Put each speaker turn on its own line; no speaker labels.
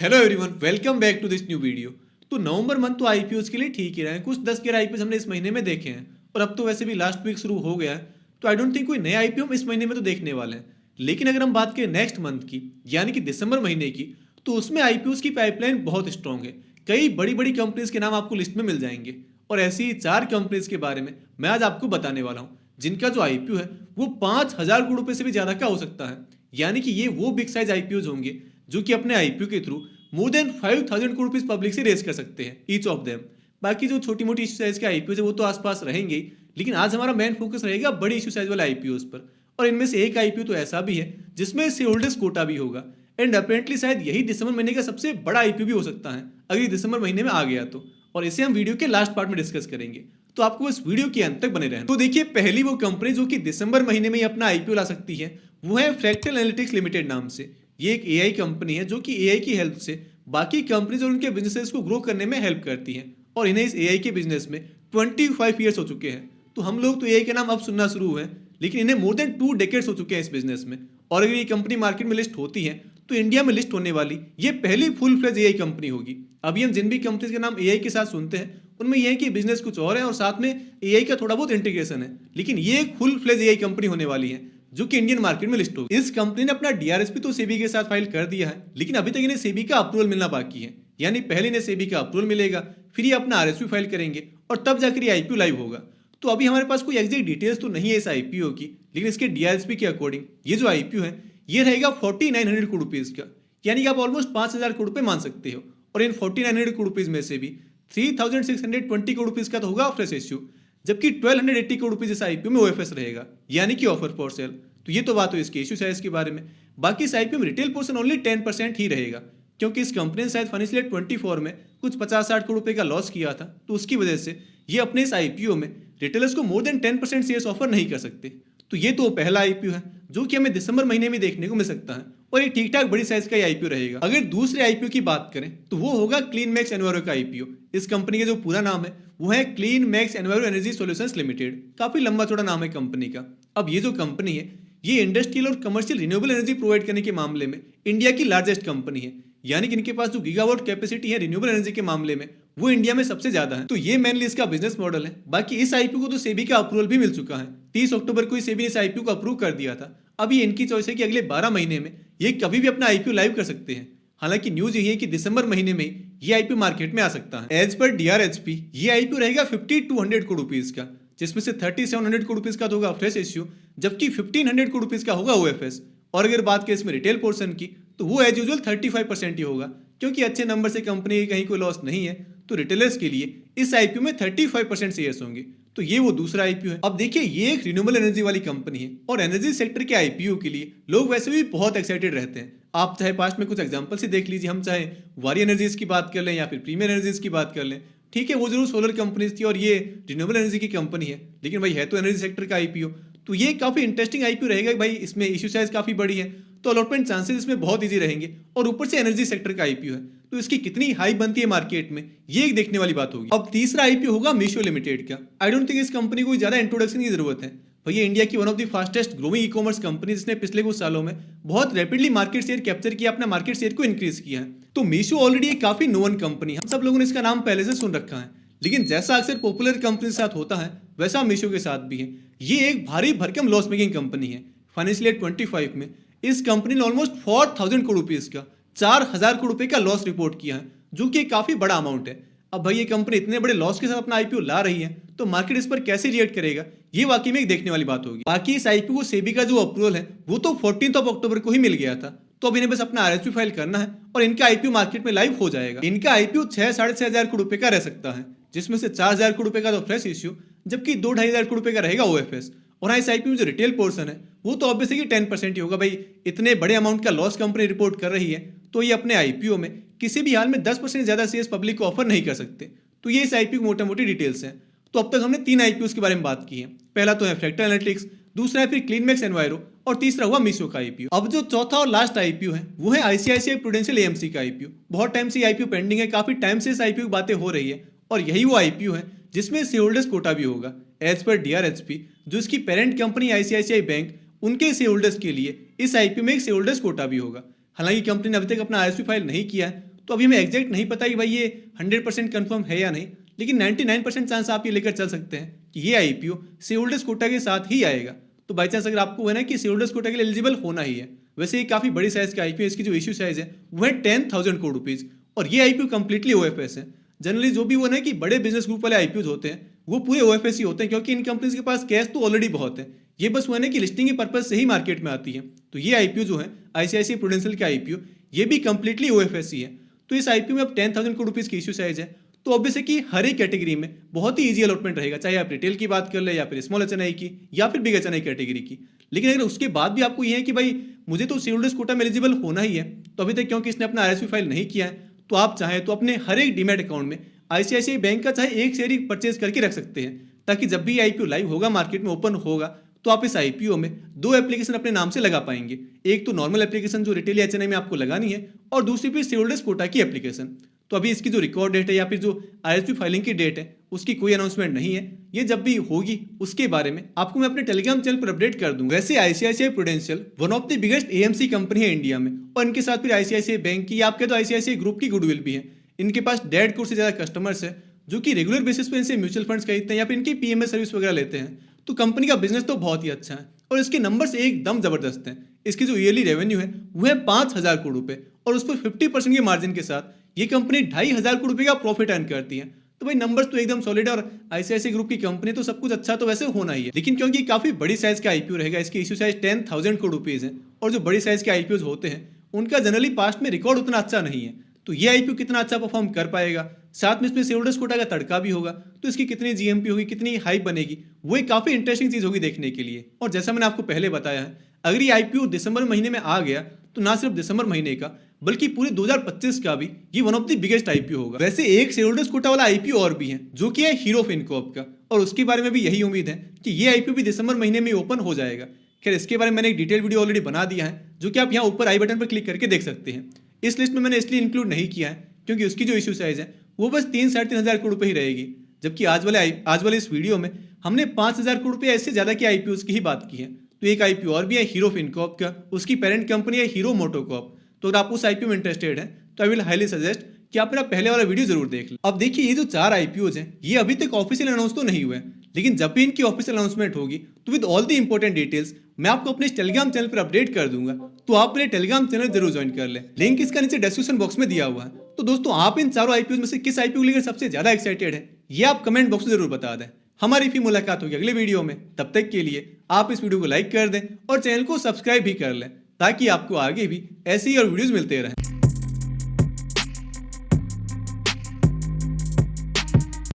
Hello everyone, welcome back to this new video. तो November month तो IPOs के लिए ठीक ही रहे हैं। कुछ 10 के आईपीओ हमने इस महीने में देखे हैं और अब तो वैसे भी लास्ट वीक शुरू हो गया है, तो आई डोंट थिंक कोई नया आईपीओ हम इस महीने में तो देखने वाले हैं। लेकिन अगर हम बात करें नेक्स्ट मंथ की, यानी कि दिसंबर महीने की, तो उसमें आईपीओस की पाइपलाइन बहुत स्ट्रांग है। कई बड़ी बड़ी कंपनीज के नाम आपको लिस्ट में मिल जाएंगे और ऐसी ही 4 कंपनीज के बारे में मैं आज आपको बताने वाला हूँ जिनका जो आईपीओ है वो 5,000 करोड़ रुपए से भी ज्यादा का हो सकता है। यानी कि ये वो बिग साइज आईपीओ होंगे जो कि अपने आईपीओ के through more than 5,000 crore rupees public से रेज कर सकते हैं ईच ऑफ देम। बाकी जो छोटी मोटी इशू साइज के आईपीओ है वो तो आसपास रहेंगे ही, लेकिन आज हमारा मेन फोकस रहेगा बड़ी इशू साइज वाले आईपीओ पर। और इनमें से एक आईपीओ तो ऐसा भी है जिसमें शेयर होल्डर्स कोटा भी होगा एंड अपेरेंटली शायद यही दिसंबर महीने का सबसे बड़ा आईपीओ भी हो सकता है अगर ये दिसंबर महीने में आ गया तो। और इसे हम वीडियो के लास्ट पार्ट में डिस्कस करेंगे, तो आपको बस वीडियो के अंत तक बने रहना। तो देखिए, पहली वो कंपनी जो कि दिसंबर महीने में ही अपना आईपीओ ला सकती है वो है फ्रैक्टल एनालिटिक्स लिमिटेड नाम से। ये एक एआई कंपनी है जो कि एआई की हेल्प से बाकी कंपनीज और उनके बिजनेसेस को ग्रो करने में हेल्प करती हैं। और इन्हें इस एआई के बिजनेस में 25 ईयर्स हो चुके हैं। तो हम लोग तो एआई के नाम अब सुनना शुरू हुए हैं, लेकिन इन्हें मोर देन 2 डेकेड्स हो चुके हैं इस बिजनेस में। और अगर ये कंपनी मार्केट में लिस्ट होती है तो इंडिया में लिस्ट होने वाली ये पहली फुल फ्लेज एआई कंपनी होगी। अभी हम जिन भी कंपनीज के नाम एआई के साथ सुनते हैं उनमें यह है कि बिजनेस कुछ और है और साथ में एआई का थोड़ा बहुत इंटीग्रेशन है, लेकिन ये एक फुल फ्लेज एआई कंपनी होने वाली है जो कि इंडियन मार्केट में लिस्ट होगी। इस कंपनी ने अपना डीआरएसपी तो सेबी के साथ फाइल कर दिया है, लेकिन अभी तक इन्हें सेबी का अप्रूवल मिलना बाकी है। यानी पहले इन्हें सेबी का अप्रूवल मिलेगा, फिर ये अपना आरएसपी फाइल करेंगे और तब जाकर ये आईपीओ लाइव होगा। तो अभी हमारे पास कोई एग्जैक्ट डिटेल्स तो नहीं है इस आईपीओ की, लेकिन इसके डीआरएसपी के अकॉर्डिंग ये जो आईपीओ है ये रहेगा 4900 करोड़ रुपीज का। यानी कि आप ऑलमोस्ट 5,000 करोड़ रुपए मान सकते हो। और इन 4900 करोड़ रुपीज में से भी 3,620 करोड़ रुपीज का तो होगा फ्रेश इश्यू, जबकि 1,280 करोड़ रुपीज इस आईपीओ में ओएफएस रहेगा, यानी कि ऑफर फॉर सेल। तो ये तो बात हुई इसके इश्यू साइज के बारे में। बाकी इस आईपीओ में रिटेल पोर्शन ओनली 10% ही रहेगा, क्योंकि इस कंपनी ने शायद फाइनेंशियल ईयर 24 में कुछ 50-60 करोड़ रुपए का लॉस किया था, तो उसकी वजह से ये अपने इस आईपीओ में रिटेलर्स को मोर देन 10% शेयर्स ऑफर नहीं कर सकते। तो ये तो पहला आईपीओ है जो कि हमें दिसंबर महीने में देखने को मिल सकता है और ये ठीक ठाक बड़ी साइज का आईपीओ रहेगा। अगर दूसरे आईपीओ की बात करें तो वो होगा क्लीन मैक्स एनवायरो का आईपीओ। इस कंपनी का जो पूरा नाम है वो है clean max enviro energy solutions limited. काफी लंबा चौड़ा नाम है कंपनी का। अब ये जो कंपनी है ये इंडस्ट्रियल और कमर्शियल रिन्यूएबल एनर्जी प्रोवाइड करने के मामले में इंडिया की लार्जेस्ट कंपनी है। यानी कि इनके पास जो गीगावाट कैपेसिटी है रिन्यूएबल एनर्जी के मामले में वो इंडिया में सबसे ज्यादा है। तो ये मेनली इसका बिजनेस मॉडल है। बाकी इस आईपीओ को तो सेबी का अप्रूवल भी मिल चुका है। 30 अक्टूबर को सेबी ने इस आईपीओ को अप्रूव कर दिया था। अब ये इनकी चॉइस है कि अगले 12 महीने में ये कभी भी अपना आईपीओ लाइव कर सकते हैं। हालांकि न्यूज यही है कि दिसंबर महीने में ये आईपीओ मार्केट में आ सकता है। एज पर डीआरएचपी ये आईपीओ रहेगा 5200 करोड़ रुपीज का, जिसमें से 3700 करोड़ रुपीज का तो होगा फ्रेश इश्यू, जबकि 1500 करोड़ रुपीज का होगा ओएफएस। और अगर बात करें इसमें रिटेल पोर्शन की तो वो एज यूजुअल 35% ही होगा, क्योंकि अच्छे नंबर से कंपनी कहीं कोई लॉस नहीं है। तो रिटेलर्स के लिए इस आईपीओ में 35% शेयर्स होंगे। तो ये वो दूसरा आईपीओ है। अब देखिए, ये एक रिन्यूएबल एनर्जी वाली कंपनी है और एनर्जी सेक्टर के आईपीओ के लिए लोग वैसे भी बहुत एक्साइटेड रहते हैं। आप चाहे पास्ट में कुछ एग्जांपल से देख लीजिए, हम चाहे वारी एनर्जीज की बात कर लें या फिर प्रीमियर एनर्जीज की बात कर लें। ठीक है, वो जरूर सोलर कंपनीज थी और ये रिन्यूएबल एनर्जी की कंपनी है, लेकिन भाई है तो एनर्जी सेक्टर का आईपीओ। तो ये काफी इंटरेस्टिंग आईपीओ रहेगा भाई। इसमें इश्यू साइज काफी बड़ी है, तो अलॉटमेंट चांसेस इसमें बहुत ईजी रहेंगे। और ऊपर से एनर्जी सेक्टर का आईपीओ है, तो इसकी कितनी हाई बनती है मार्केट में ये एक देखने वाली बात होगी। अब तीसरा आईपीओ होगा मीशो लिमिटेड का। आई डोंट थिंक इस कंपनी को ज्यादा इंट्रोडक्शन की जरूरत है। भैया इंडिया की one of the fastest growing e commerce company, जिसने पिछले कुछ सालों में बहुत रैपिडली मार्केट शेयर कैप्चर किया, अपना मार्केट शेयर को इंक्रीज किया है। तो मीशो ऑलरेडी एक काफी नोन कंपनी है, हम सब लोगों ने इसका नाम पहले से सुन रखा है। लेकिन जैसा अक्सर पॉपुलर कंपनी के साथ होता है वैसा मीशो के साथ भी है। ये एक भारी भरकम लॉस मेकिंग कंपनी है। फाइनेंशियल ईयर 25 में इस कंपनी ने ऑलमोस्ट 4,000 करोड़ रुपीज का 4,000 करोड़ रुपए का लॉस रिपोर्ट किया है, जो कि काफी बड़ा अमाउंट है। अब भाई ये कंपनी इतने बड़े लॉस के साथ अपना आईपीओ ला रही है, तो मार्केट इस पर कैसे रिएक्ट करेगा ये वाकई में एक देखने वाली बात होगी। बाकी इस आईपीओ को सेबी का जो अप्रूवल है वो तो 14 अक्टूबर को ही मिल गया था। तो अब इन्हें बस अपना आरएसपी फाइल करना है और इनका आईपीओ मार्केट में लाइव हो जाएगा। इनका आईपीओ 6-6.5 करोड़ रुपए का रह सकता है, जिसमें से 4,000 करोड़ रुपए का तो फ्रेश इश्यू, जबकि 2-2.5 करोड़ रुपए का रहेगा ओएफएस। और हाँ, इस आईपीओ में जो रिटेल पोर्शन है वो तो ऑब्वियसली 10% ही होगा। भाई इतने बड़े अमाउंट का लॉस कंपनी रिपोर्ट कर रही है, तो ये अपने आईपीओ में किसी भी हाल में 10% ज्यादा शेयर्स पब्लिक को ऑफर नहीं कर सकते। तो ये इस आईपीओ की मोटा मोटी डिटेल्स हैं। तो अब तक हमने 3 आईपीओ के बारे में बात की है। पहला तो है फ्रैक्टल एनालिटिक्स, दूसरा है फिर क्लीन मैक्स एनवायरो और तीसरा हुआ मीशो का आईपीओ। अब जो चौथा और लास्ट आईपीओ है वो है आईसीआईसीआई प्रूडेंशियल एएमसी का आईपीओ। बहुत टाइम से आईपीओ पेंडिंग है, काफी टाइम से इस आईपीओ की बातें हो रही है और यही वो आईपीओ है जिसमें शेयर होल्डर्स कोटा भी होगा। एज पर डीआरएचपी, जो इसकी पेरेंट कंपनी आईसीआईसीआई बैंक, उनके शेयर होल्डर्स के लिए इस आईपीओ में एक शेयर होल्डर्स कोटा भी होगा। हालांकि कंपनी ने अभी तक अपना आरएसपी फाइल नहीं किया है, तो अभी हमें एग्जैक्ट नहीं पता कि भाई ये 100% कन्फर्म है या नहीं, लेकिन 99% चांस आप ये लेकर चल सकते हैं कि ये आईपीओ शेयर होल्डर्स कोटा के साथ ही आएगा। तो बाई चांस अगर आपको है ना कि शेयर होल्डर्स कोटा के लिए एलिजिबल होना ही है, वैसे ये काफी बड़ी साइज का आईपीओ, इसकी जो इश्यू साइज है वो है 10,000 करोड़ रुपीज, और ये आईपीओ कंप्लीटली ओएफएस है। जनरली जो भी वो ना कि बड़े बिजनेस ग्रुप वाले आईपीओ होते हैं वो पूरे ओएफएस ही होते हैं, क्योंकि इन कंपनीज के पास कैश तो ऑलरेडी बहुत है, ये बस वो ना कि लिस्टिंग के पर्पज से ही मार्केट में आती है। तो ये आईपीओ जो है आईसीआईसीआई प्रूडेंशियल का आईपीओ, ये भी कंप्लीटली ओएफएस ही है। तो इस आईपीओ में अब 10,000 करोड़ रुपीज की इश्यू साइज है, तो ऑब्वियस है कि हर एक कैटेगरी में बहुत ही इजी अलॉटमेंट रहेगा, चाहे आप रिटेल की बात कर ले या फिर स्मॉल एचएनआई की या फिर बिग एचएनआई कैटेगरी की। लेकिन अगर उसके बाद भी आपको ये है कि भाई मुझे तो शेयर होल्डर्स कोटा में एलिजिबल होना ही है, तो अभी तक क्योंकि इसने अपना आरएसपी फाइल नहीं किया है, तो आप चाहें तो अपने हर एक डीमैट अकाउंट में आईसीआईसीआई बैंक का चाहे एक शेयर ही परचेज करके रख सकते हैं, ताकि जब भी आईपीओ लाइव होगा, मार्केट में ओपन होगा, तो आप इस आईपीओ में दो एप्लीकेशन अपने नाम से लगा पाएंगे। एक तो नॉर्मल एप्लीकेशन जो रिटेल एचएनआई में आपको लगानी है, और दूसरी फिर शेयर होल्डर्स कोटा की एप्लीकेशन। तो अभी इसकी जो रिकॉर्ड डेट है या फिर जो आरएसपी फाइलिंग की डेट है उसकी कोई अनाउंसमेंट नहीं है, ये जब भी होगी उसके बारे में आपको मैं अपने टेलीग्राम चैनल पर अपडेट कर दूंगा। वैसे ICICI prudential one of the biggest AMC company है इंडिया में, और इनके साथ फिर आईसीआईसीआई बैंक की, आपके तो आईसीआईसीआई ग्रुप की गुडविल भी है। इनके पास 1.5 करोड़ से ज्यादा कस्टमर्स है जो कि रेगुलर बेसिस पे इनसे म्यूचुअल फंड्स खरीदते हैं या फिर इनकी पीएमएस सर्विस वगैरह लेते हैं। तो कंपनी का बिजनेस तो बहुत ही अच्छा है और इसके नंबर्स एकदम जबरदस्त हैं। इसकी जो ईयरली रेवेन्यू है वो है 5,000 करोड़ रुपए, और उस पर 50% के मार्जिन के साथ ये कंपनी 2,500 करोड़ रुपए का प्रॉफिट अर्न करती है। तो भाई नंबर्स तो एकदम सॉलिड है, और आईसीआईसीआई ग्रुप की कंपनी तो सब कुछ अच्छा तो वैसे होना ही है। लेकिन क्योंकि काफी बड़ी साइज का आईपीओ रहेगा, इसकी इश्यू साइज 10,000 करोड़ रुपीज है, और जो बड़ी साइज के आईपीओ होते हैं उनका जनरली पास्ट में रिकॉर्ड उतना अच्छा नहीं है। तो ये आईपीओ कितना अच्छा परफॉर्म कर पाएगा, साथ में इसमें शेयर होल्डर्स कोटा का तड़का भी होगा, तो इसकी कितनी जीएमपी होगी, कितनी हाइप बनेगी, वो एक काफी इंटरेस्टिंग चीज होगी देखने के लिए। और जैसा मैंने आपको पहले बताया है, अगर ये आईपीओ दिसंबर महीने में आ गया तो ना सिर्फ दिसंबर महीने का बल्कि पूरे 2025 का भी ये one of the biggest IPO होगा। वैसे एक शेयर होल्डर्स कोटा वाला आईपीओ और भी है जो कि है हीरो फिनकॉर्प का, और उसके बारे में भी यही उम्मीद है कि ये आईपीओ भी दिसंबर महीने में ओपन हो जाएगा। खैर इसके बारे में मैंने एक डिटेल वीडियो ऑलरेडी बना दिया है, जो कि आप यहाँ ऊपर आई बटन पर क्लिक करके देख सकते हैं। इस लिस्ट में मैंने इसलिए इंक्लूड नहीं किया है क्योंकि उसकी जो इश्यू साइज है वो बस 3-3.5 हजार करोड़ रुपए ही रहेगी, जबकि आज वाले इस वीडियो में हमने 5,000 करोड़ रुपए ऐसे ज्यादा के आईपीओ की ही बात की है। तो एक आईपीओ और भी है हीरो फिनकॉर्प का, उसकी पेरेंट कंपनी है हीरो मोटोकॉर्प। तो अगर आप उस आईपीओ में इंटरेस्टेड हैं तो आई विल हाईली सजेस्ट कि आप मेरा पहले वाला वीडियो जरूर देख लें। अब देखिए ये जो 4 आईपीओज हैं ये अभी तक ऑफिशियल अनाउंस तो नहीं हुए, लेकिन जब भी इनकी ऑफिशियल अनाउंसमेंट होगी तो with all the important details मैं आपको अपने टेलीग्राम चैनल पर अपडेट कर दूंगा। तो आप मेरे टेलीग्राम चैनल जरूर ज्वाइन कर लें, लिंक इसका नीचे डिस्क्रिप्शन बॉक्स में दिया हुआ है। तो दोस्तों आप इन चारों आईपीओ में से किस आईपीओ लेकर सबसे ज्यादा एक्साइटेड है ये आप कमेंट बॉक्स में जरूर बता दें। हमारी फिर मुलाकात होगी अगले वीडियो में, तब तक के लिए आप इस वीडियो को लाइक कर दें और चैनल को सब्सक्राइब भी कर लें, ताकि आपको आगे भी ऐसे ही और वीडियोस मिलते रहें।